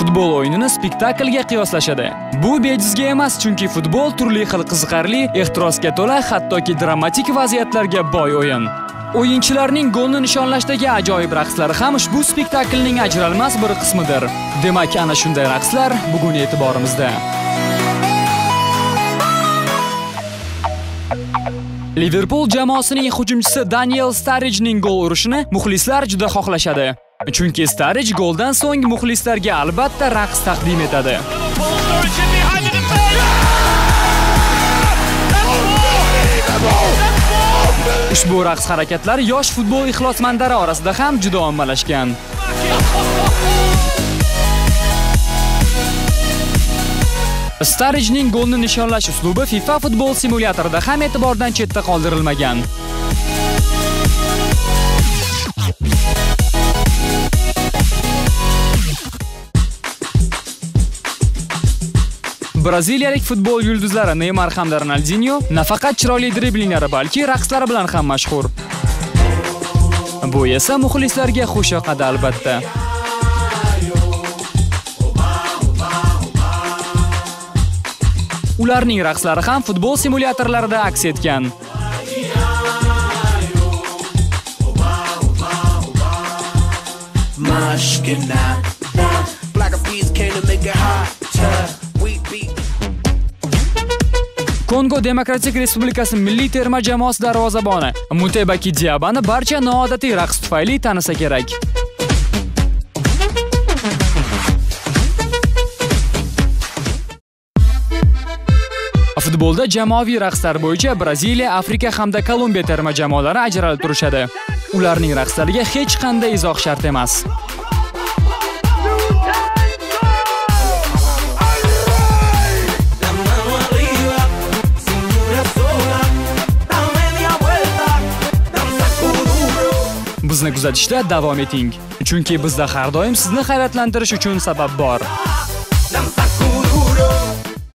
Futbol o'yinini spektaklga qiyoslashadi. Bu bejizga emas, chunki futbol turli xil qiziqarli, ehtirosga to'la, hattoki dramatik vaziyatlarga boy o'yin. O'yinchilarning golni nishonlashdagi ajoyib raqslari ham ushbu spektaklning ajralmas bir qismidir. Demak, ana shunday raqslar bugun e'tiborimizda. Liverpool jamoasining hujumchisi Daniel Sturridgening gol urishini muxlislar juda xohlashadi. Chunki Sturridge goldan so'ng muxlislarga albatta raqs taqdim etadi. Ushbu raqs harakatlari yosh futbol ixlosmandlari orasida ham juda ommalashgan. Sturridgening golni nishonlash uslubi FIFA futbol simulyatorida ham e'tibordan chetda qoldirilmagan. Braziliyalik futbol yulduzlari Neymar hamda Ronaldinho nafaqat chiroyli driblinglari, balki raqslari bilan ham mashhur. Bu esa muxlislarga xush yoqadi albatta. Ularning raqslari ham futbol simulyatorlarida aks etgan. Kongo Demokratik Respublikasi milliy terma jamoasi darvozaboni Mutebaki Diabani barcha noodatiy raqs tufayli tanisa kerak. Futbolda jamoaviy raqslar bo'yicha Braziliya, Afrika hamda Kolumbiya terma jamoalari ajralib turishadi. Ularning raqslariga hech qanday izoh shart emas. Bizni kuzatishda davom eting, chunki bizda har doim sizni hayratlantirish uchun sabab bor.